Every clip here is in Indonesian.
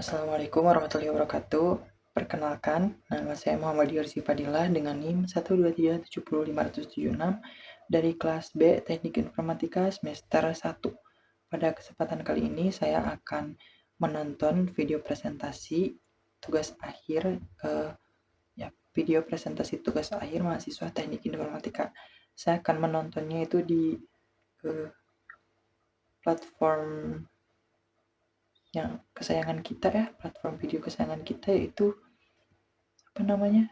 Assalamualaikum warahmatullahi wabarakatuh. Perkenalkan, nama saya Muhammad Yarsi Fadilah dengan NIM 123705576 dari kelas B Teknik Informatika semester 1. Pada kesempatan kali ini saya akan menonton video presentasi tugas akhir mahasiswa Teknik Informatika. Saya akan menontonnya itu di platform yang kesayangan kita platform video kesayangan kita yaitu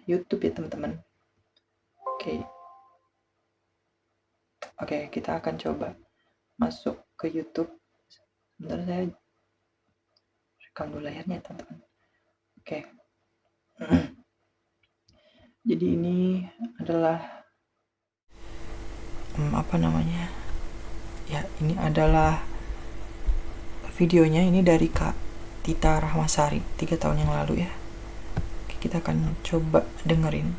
YouTube ya teman-teman. Oke, kita akan coba masuk ke YouTube. Sebentar, saya rekam dulu layarnya teman-teman. Oke. Jadi ini adalah ini adalah videonya, ini dari Kak Tita Rahmasari 3 tahun yang lalu ya. Oke, kita akan coba dengerin.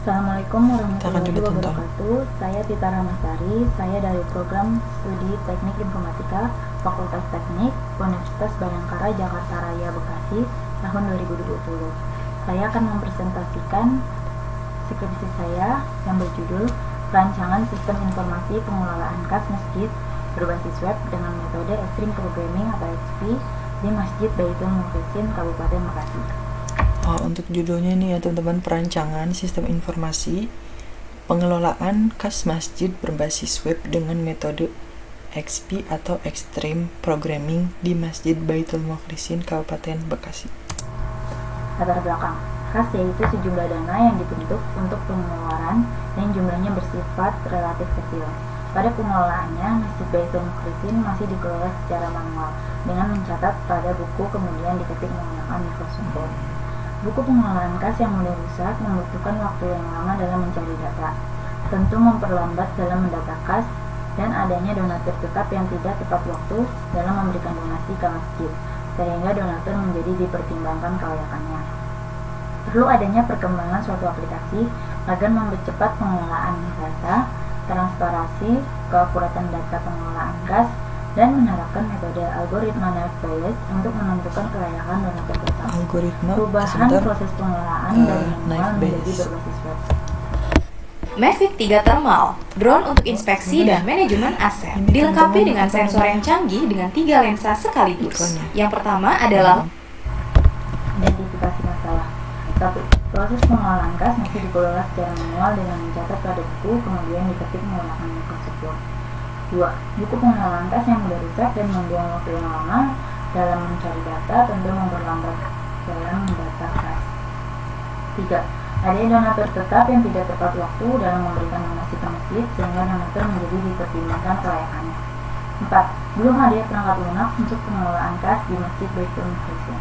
Assalamualaikum warahmatullahi wabarakatuh. Saya Tita Rahmasari, saya dari program studi Teknik Informatika Fakultas Teknik Universitas Bayangkara Jakarta Raya Bekasi tahun 2020. Saya akan mempresentasikan skripsi saya yang berjudul Perancangan Sistem Informasi Pengelolaan Kas Masjid berbasis web dengan metode Extreme Programming atau XP di Masjid Baitul Mukhlisin Kabupaten Bekasi. Untuk judulnya ini ya teman-teman, perancangan sistem informasi pengelolaan kas masjid berbasis web dengan metode XP atau Extreme Programming di Masjid Baitul Mukhlisin Kabupaten Bekasi. Latar belakang kas yaitu sejumlah dana yang dibentuk untuk pengeluaran yang jumlahnya bersifat relatif kecil. Pada pengelolaannya, Masjid Baitul Mukhlisin masih dikelola secara manual dengan mencatat pada buku kemudian diketik menggunakan Microsoft. Buku pengelolaan kas yang mudah rusak membutuhkan waktu yang lama dalam mencari data, tentu memperlambat dalam mendata kas, dan adanya donatur tetap yang tidak tepat waktu dalam memberikan donasi ke masjid, sehingga donatur menjadi dipertimbangkan kelayakannya. Perlu adanya perkembangan suatu aplikasi agar mempercepat pengelolaan data, transparansi, keakuratan data pengelolaan kas, dan menerapkan metode algoritma Naive Bayes untuk menentukan kelayakan donatur data. Perubahan proses pengelolaan dari manual menjadi berbasis web. Mavic 3 Thermal, drone untuk inspeksi dan manajemen aset, dilengkapi dengan sensor yang canggih dengan 3 lensa sekaligus. Yang pertama adalah identifikasi masalah. 1. Proses pengelolaan kas masih dikelola secara manual dengan mencatat pada buku kemudian diketik menggunakan Microsoft Word. 2. Buku pengelolaan kas yang mudah rusak dan membuang waktu yang lama dalam mencari data tentu memperlambat dalam mendata kas. 3. Adanya donatur tetap yang tidak tepat waktu dalam memberikan donasi ke masjid sehingga donatur menjadi dipertimbangkan kelayakannya. 4. Belum ada perangkat lunak untuk pengelolaan kas di Masjid Baitul Mukhlisin.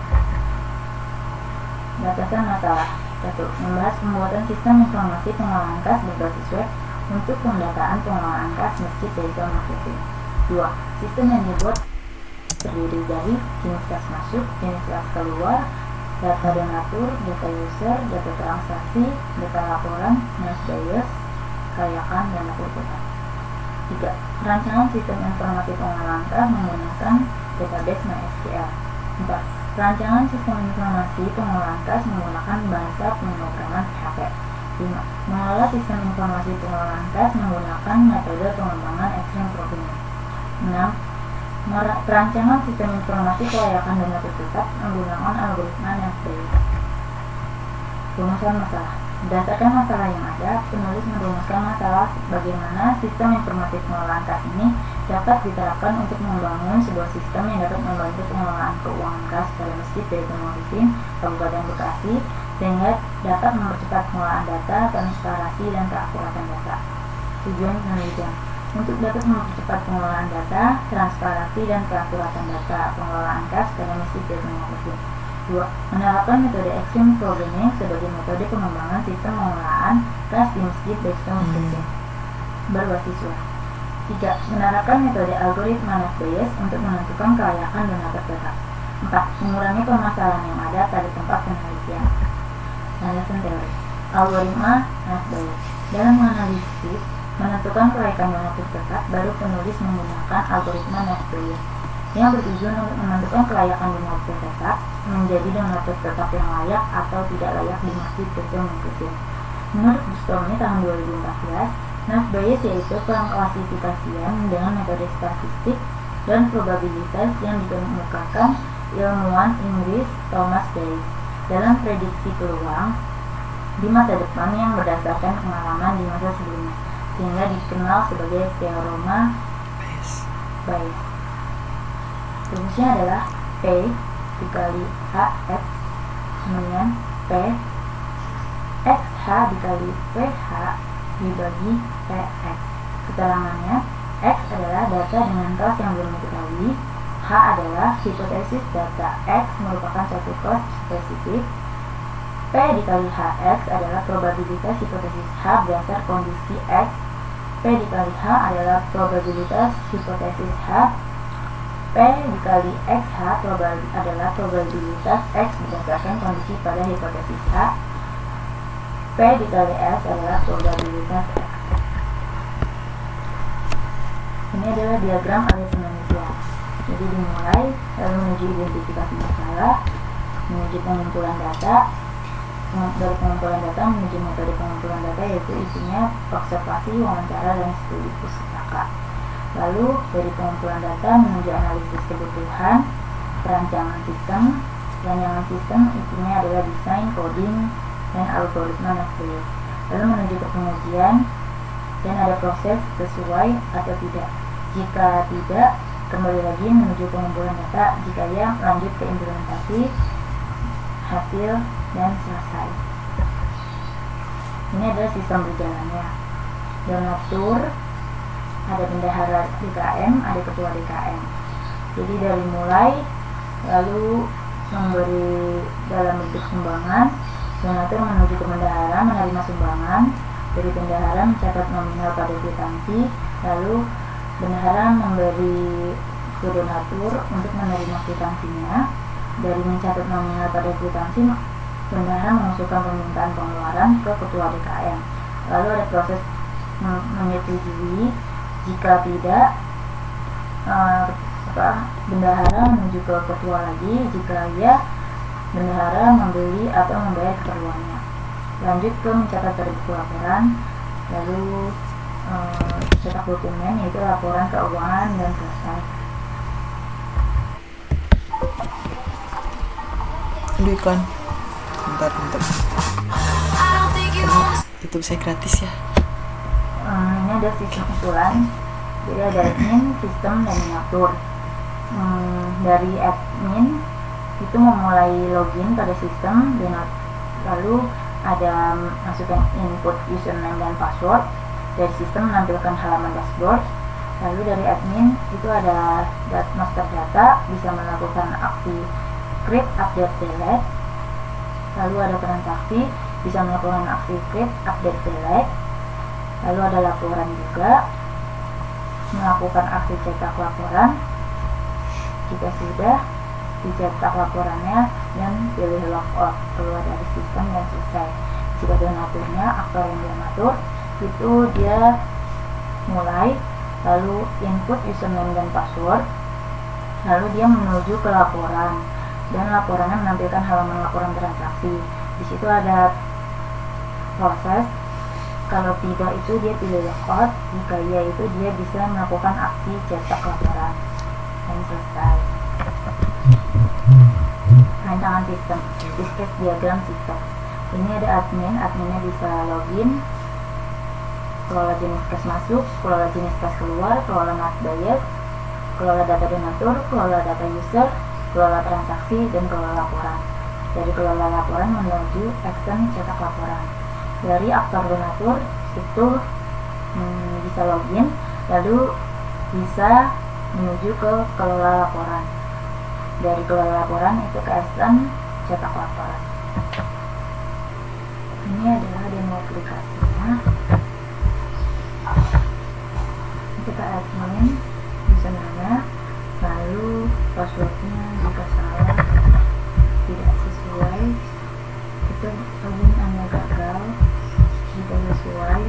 Batasan masalah. 1. Membahas pembuatan sistem informasi pengelolaan kas berbasis web untuk pendataan pengelolaan kas Masjid Baitul Mukhlisin. 2. Sistem yang dibuat terdiri dari jenis kas masuk, jenis kas keluar, data donatur, data user, data transaksi, data laporan, Naive Bayes, kelayakan, dan data tetap. 3. Perancangan sistem informasi pengelolaan kas menggunakan database MySQL. 4. Perancangan sistem informasi pengelolaan kas menggunakan bahasa pemrograman PHP. 5. Mengelola sistem informasi pengelolaan kas menggunakan metode pengembangan Extreme Programming. 6. Perancangan sistem informasi kelayakan donatur tetap menggunakan algoritma Naive Bayes. Rumusan masalah. Berdasarkan masalah yang ada, penulis merumuskan masalah bagaimana sistem informasi pengelolaan kas ini dapat diterapkan untuk membangun sebuah sistem yang dapat membantu pengelolaan keuangan kas pada Masjid Baitul Mukhlisin Kabupaten Bekasi sehingga dapat mempercepat pengelolaan data, transparansi, dan keakuratan data. Tujuan penelitian untuk dapat mempercepat pengelolaan data, transparansi, dan keakuratan data pengelolaan kas pada Masjid Baitul Mukhlisin. 2. Menerapkan metode Extreme Programming sebagai metode pengembangan sistem pengelolaan kas di Masjid Baitul Mukhlisin berbasis web. 3. Menerapkan metode algoritma Naive Bayes untuk menentukan kelayakan donatur data. 4. Mengurangi permasalahan yang ada pada tempat penelitian. Landasan teori. Algoritma Naive Bayes dalam menganalisis Menentukan kelayakan donatur tetap, baru penulis menggunakan algoritma Nash-Bayes yang bertujuan untuk menentukan kelayakan donatur tetap menjadi donatur tetap yang layak atau tidak layak di Masjid Baitul Muqaddas. Menurut Bustami tahun 2014, Nash-Bayes yaitu pengklasifikasian dengan metode statistik dan probabilitas yang dikemukakan ilmuwan Inggris Thomas Bayes dalam prediksi peluang di masa depan yang berdasarkan pengalaman di masa sebelumnya, sehingga dikenal sebagai teorema Bayes. Rumusnya adalah P dikali HX kemudian P XH dikali PH dibagi PX. Keterangannya, X adalah data dengan kelas yang belum diketahui, H adalah hipotesis data X merupakan suatu kelas spesifik, P dikali HX adalah probabilitas hipotesis H berdasar kondisi X, P dikali H adalah probabilitas hipotesis H, P dikali XH adalah probabilitas X berdasarkan kondisi pada hipotesis H, P dikali S adalah probabilitas X. Ini adalah diagram alias manusia. Jadi dimulai, lalu menuju identifikasi masalah, menuju pengumpulan data, dari pengumpulan data menuju metode pengumpulan data, yaitu isinya observasi, wawancara, dan studi pustaka. Lalu dari pengumpulan data menuju analisis kebutuhan, perancangan sistem. Perancangan sistem isinya adalah desain, coding, dan algoritma Nash-Bayes. Lalu menuju ke pengujian dan ada proses sesuai atau tidak. Jika tidak, kembali lagi menuju pengumpulan data. Jika ya, lanjut ke implementasi, hasil, dan selesai. Ini adalah sistem berjalannya. Donatur, ada bendahara DKM, ada ketua DKM. Jadi dari mulai, lalu memberi dalam bentuk sumbangan, donatur menuju ke bendahara menerima sumbangan, dari bendahara mencatat nominal pada kwitansi, lalu bendahara memberi ke donatur untuk menerima kwitansinya. Dari mencatat nominal pada kwitansi, bendahara mengusulkan permintaan pengeluaran ke ketua DKM. Lalu ada proses menyetujui. Jika tidak, bendahara menuju ke ketua lagi. Jika ya, bendahara membeli atau membayar keperluannya. Lanjut ke mencatat dari buku laporan, lalu cetak dokumen, yaitu laporan keuangan, dan selesai. Aduh, iklan. Bentar. YouTube saya gratis ya. Ini ada sistem usulan. Jadi ada admin, sistem, dan mengatur. Dari admin itu memulai login pada sistem, lalu ada masukkan input username dan password. Dari sistem menampilkan halaman dashboard. Lalu dari admin itu ada master data, bisa melakukan aksi create, update, delete. Lalu ada transaksi, bisa melakukan aksi create, update, delete. Lalu ada laporan juga, melakukan aksi cetak laporan. Jika sudah dicetak laporannya dan pilih logout, keluar dari sistem dan selesai. Jika donaturnya, aktor yang donatur, itu dia mulai, lalu input username dan password, lalu dia menuju ke laporan, dan laporannya menampilkan halaman laporan transaksi. Di situ ada proses. Kalau tidak itu dia pilih logout, jika iya itu dia bisa melakukan aksi cetak laporan dan selesai. Rancangan sistem, diskes diagram sistem. Ini ada adminnya bisa login, kelola jenis kas masuk, kelola jenis kas keluar, kelola Nash-Bayes, kelola data donatur, kelola data user, kelola transaksi, dan kelola laporan. Dari kelola laporan menuju action cetak laporan. Dari aktor donatur itu bisa login, lalu bisa menuju ke kelola laporan. Dari kelola laporan itu ke action cetak laporan. Ini adalah demo aplikasinya. Kita admin username, lalu passwordnya jika salah tidak sesuai itu login Anda gagal. Jika sesuai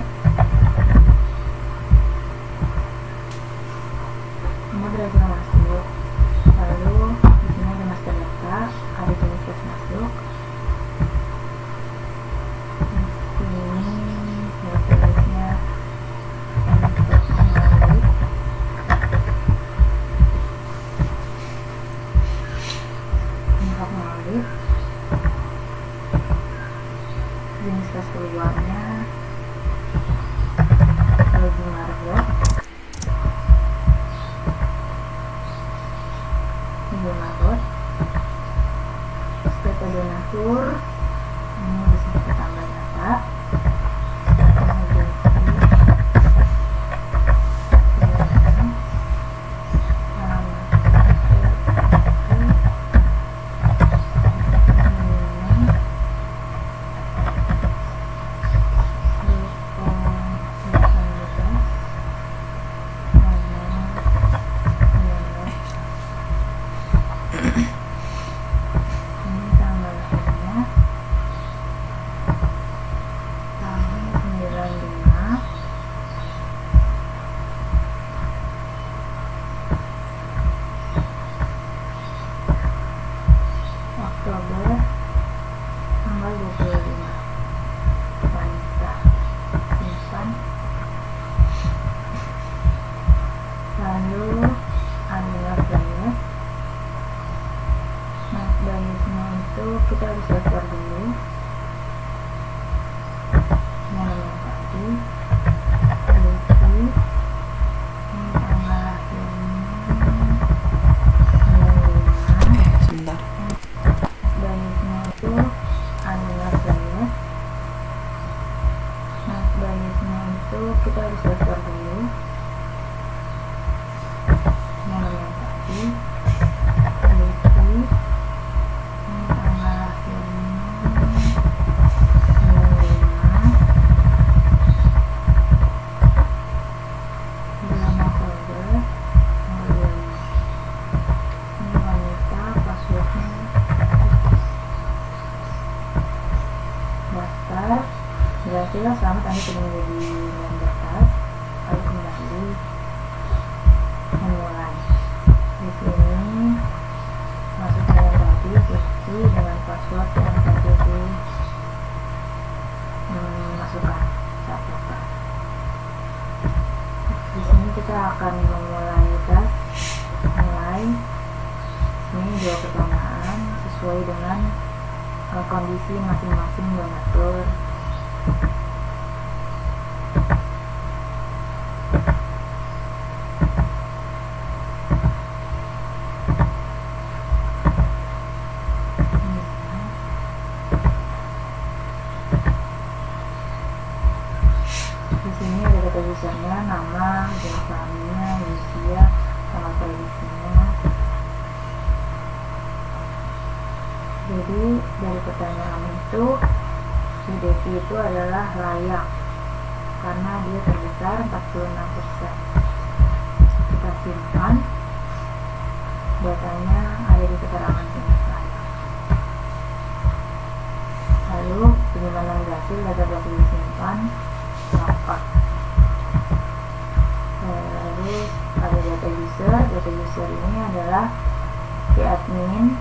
lalu adalah bias. Nah, biasnya itu kita harus daftar dulu yang tadi, yaitu tanggal lahirnya 95. Sebentar. Biasnya itu adalah bias. Nah, biasnya itu kita harus daftar dulu yang tadi, yaitu tanggal lahirnya 95, bulan Oktober 25. Ini wanita, passwordnya daftar. Berhasil, selamat, Anda sudah menjadi member tas. Lalu kembali memulai. Di sini masukkan yang tadi, kunci dengan password yang tadi masukkan saat daftar. Di sini kita akan memulai tes. Mulai. Ini dua pertanyaan sesuai dengan kondisi masing-masing donatur. Di sini ada data usernya, nama, jenis kelaminnya, usia, tanggal prediksinya. Jadi dari pertanyaan itu, IDP itu adalah layak karena dia terbesar 46%. Kita simpan, datanya ada di keterangan jenis layak. Lalu penyimpanan berhasil, data berhasil disimpan, lengkap. Lalu ada data user ini adalah si admin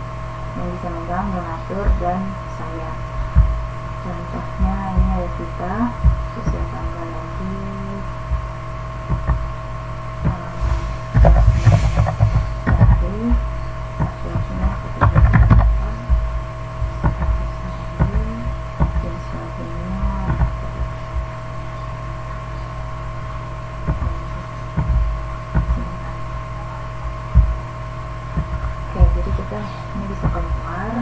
yang bisa megang, mengatur, dan saya. Contohnya ini ada kita, usia tanggal lahir, hari, passwordnya kita gunakan, jenis kelaminnya, oke, jadi kita ini bisa keluar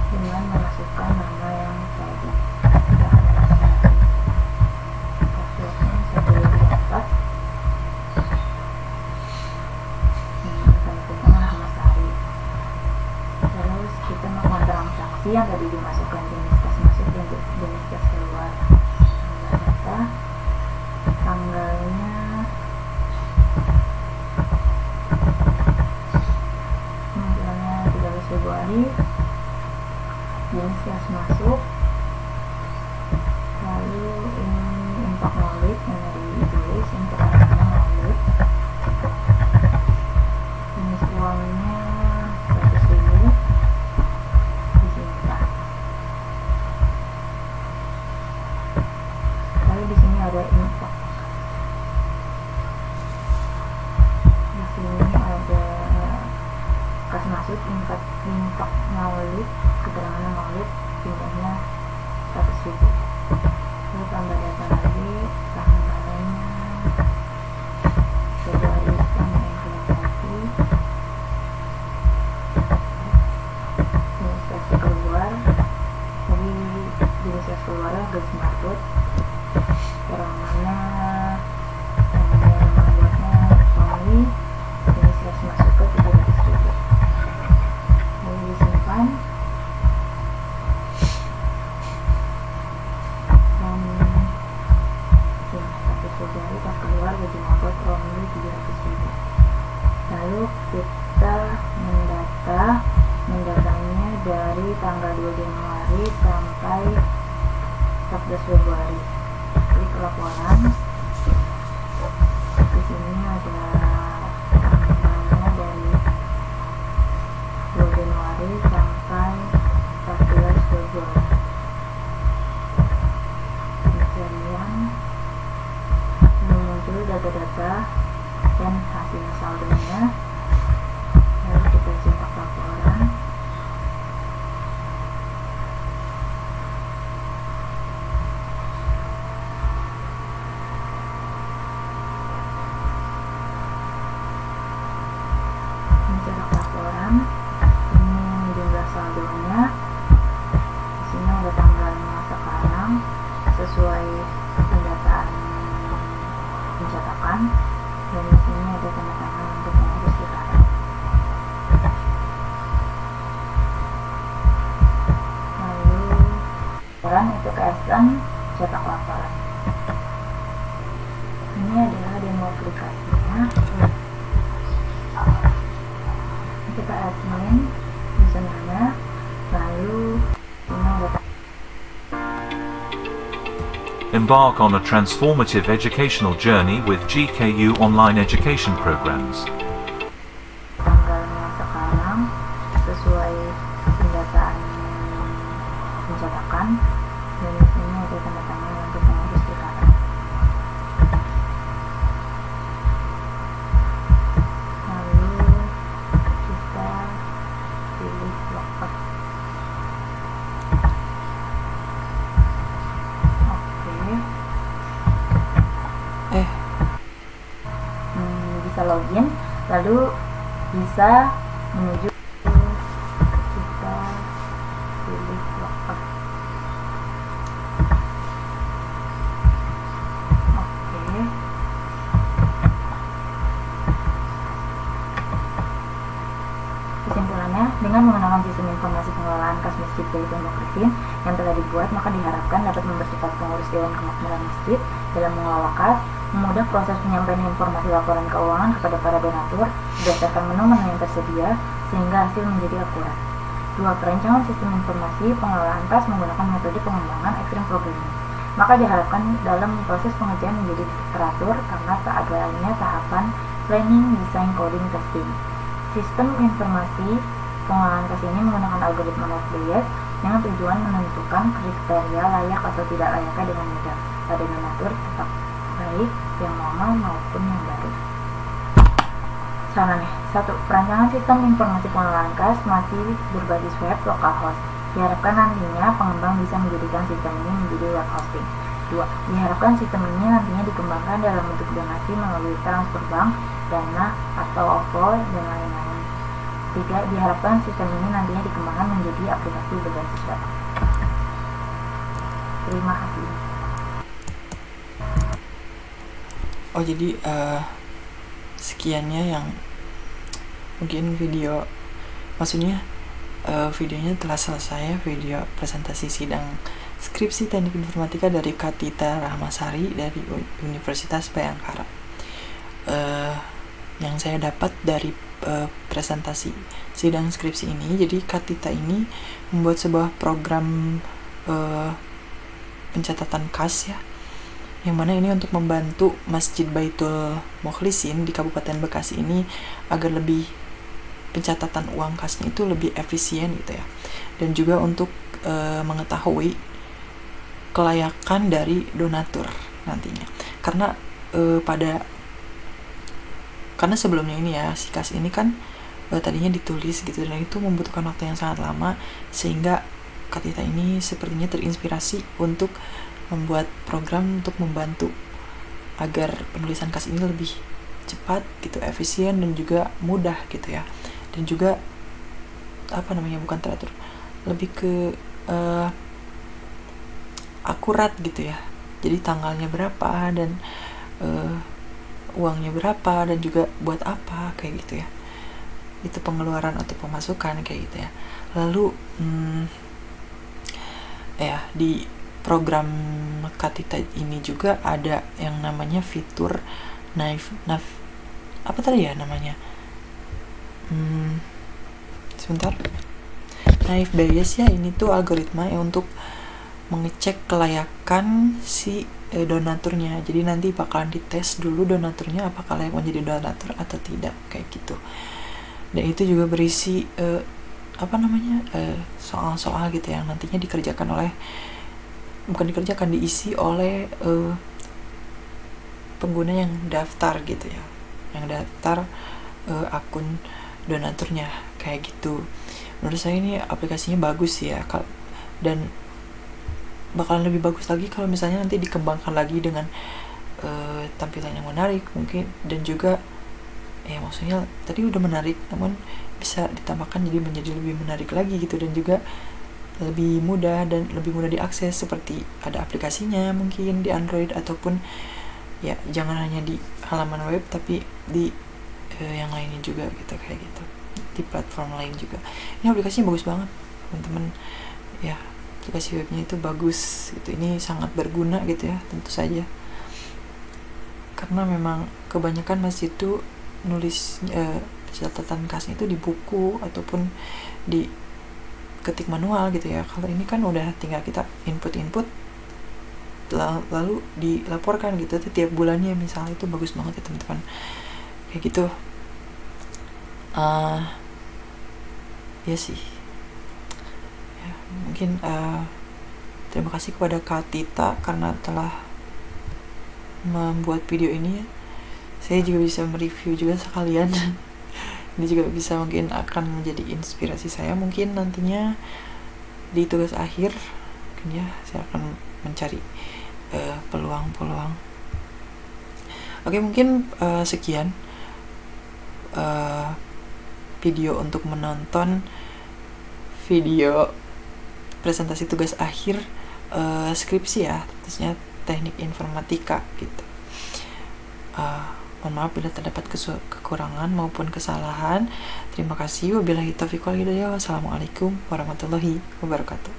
dengan memasukkan nama yang tadi. Passwordnya saya dapat. Teman-teman Mas Ari. Terus kita melakukan transaksi yang tadi dimasukkan, jenis kas masuk dan jenis kas keluar. Data, tanggalnya misalnya 13 Februari, jenis kas masuk. Lalu ini infak maulid yang dari ditulis, ini keterangannya maulid. Jenis uangnya 100.000, disimpan. Lalu di sini ada infak. Di sini ada kas masuk, infak maulid, keterangannya maulid, jumlahnya 100.000. Lalu tambah data lagi, tanggalnya Februari sama yang laki-laki, jenis kas keluar. Jadi jenis kas keluarnya garis marbot, keterangannya nama buatnya suami, jenis kas masuk ke 300.000. Lalu disimpan. Februari pas keluar gaji marbot only 300.000. Lalu kita mendatanya dari tanggal 2 Januari sampai 14 Februari. Klik laporan. Di sini ada tanggalnya dari 2 Januari sampai 14 Februari. Pencarian muncul data-data dan hasil saldonya. Lalu kita cetak laporan. Mencetak laporan. Ini jumlah saldonya. Di sini ada tanggalnya sekarang sesuai pendataan pencetakan, dan di sini ada tanda tangan untuk mengurus silakan. Lalu laporan itu keesan cetak laporan. Ini adalah demo aplikasinya. Kita admin usernya, lalu ini ada Embark on a transformative educational journey with GKU online education programs. tanggalnya sekarang sesuai pendataan pencetakan, dan di sini ada tanda tangan untuk mengurus silakan. Lalu kita pilih logbook. Oke. Bisa login, lalu bisa menuju kita pilih logbook. Oke. Kesimpulannya, dengan menggunakan sistem informasi pengelolaan kas masjid dari Pondok Rifin yang telah dibuat, maka diharapkan dapat mempersingkat pengurus Dewan Kemakmuran Masjid dalam mengelola kas, memudah proses penyampaian informasi laporan keuangan kepada para donatur berdasarkan menu-menu yang tersedia, sehingga hasil menjadi akurat. 2. Perancangan sistem informasi pengelolaan kas menggunakan metode pengembangan ekstrem programming. Maka diharapkan dalam proses pengerjaan menjadi teratur karena tak adanya tahapan planning, design, coding, testing. Sistem informasi pengelolaan kas ini menggunakan algoritma North Bayes dengan tujuan menentukan kriteria layak atau tidak layaknya dengan mudah pada donatur, tetap baik yang lama maupun yang baru. Sarannya, 1. Perancangan sistem informasi pengelolaan kas masih berbasis web localhost. Diharapkan nantinya pengembang bisa menjadikan sistem ini menjadi web hosting. 2. Diharapkan sistem ini nantinya dikembangkan dalam bentuk donasi melalui transfer bank, dana, atau OVO, dan lain-lain. 3. Diharapkan sistem ini nantinya dikembangkan menjadi aplikasi berbasis web. Terima kasih. Oh, jadi sekiannya yang mungkin video, maksudnya videonya telah selesai, video presentasi sidang skripsi Teknik Informatika dari Katita Rahmasari dari Universitas Bhayangkara. Yang saya dapat dari presentasi sidang skripsi ini, jadi Katita ini membuat sebuah program pencatatan kas ya, yang mana ini untuk membantu Masjid Baitul Mukhlisin di Kabupaten Bekasi ini agar lebih pencatatan uang kasnya itu lebih efisien gitu ya, dan juga untuk mengetahui kelayakan dari donatur nantinya, karena karena sebelumnya ini ya, si kas ini kan tadinya ditulis gitu, dan itu membutuhkan waktu yang sangat lama, sehingga Katita ini sepertinya terinspirasi untuk membuat program untuk membantu agar penulisan kas ini lebih cepat gitu, efisien, dan juga mudah gitu ya, dan juga bukan teratur, lebih ke akurat gitu ya. Jadi tanggalnya berapa, dan uangnya berapa, dan juga buat apa kayak gitu ya, itu pengeluaran atau pemasukan kayak gitu ya. Lalu di program Katita ini juga ada yang namanya fitur Naif Bayes ya. Ini tuh algoritma ya untuk mengecek kelayakan si donaturnya. Jadi nanti bakalan dites dulu donaturnya apakah layak menjadi donatur atau tidak kayak gitu. Dan itu juga berisi soal-soal gitu yang nantinya diisi oleh pengguna yang daftar gitu ya, yang daftar akun donaturnya kayak gitu. Menurut saya ini aplikasinya bagus ya, dan bakalan lebih bagus lagi kalau misalnya nanti dikembangkan lagi dengan tampilan yang menarik mungkin, dan juga ya maksudnya tadi udah menarik namun bisa ditambahkan jadi menjadi lebih menarik lagi gitu, dan juga lebih mudah dan lebih mudah diakses, seperti ada aplikasinya mungkin di Android, ataupun ya jangan hanya di halaman web tapi di yang lainnya juga gitu, kayak gitu, di platform lain juga. Ini aplikasinya bagus banget teman-teman ya, aplikasi webnya itu bagus gitu, ini sangat berguna gitu ya tentu saja, karena memang kebanyakan masjid itu nulis catatan khasnya itu di buku ataupun di ketik manual gitu ya. Kalau ini kan udah tinggal kita input lalu dilaporkan gitu tiap bulannya misalnya, itu bagus banget ya teman-teman kayak gitu. Ya sih ya, mungkin terima kasih kepada Kak Tita karena telah membuat video ini ya. Saya juga bisa mereview juga sekalian. Ini juga bisa mungkin akan menjadi inspirasi saya mungkin nantinya di tugas akhir, mungkin ya saya akan mencari peluang-peluang. Oke, mungkin sekian video untuk menonton video presentasi tugas akhir skripsi ya, tentunya teknik informatika gitu. Mohon maaf bila terdapat kekurangan maupun kesalahan. Terima kasih. Wabillahi taufiq wal hidayah. Wassalamualaikum warahmatullahi wabarakatuh.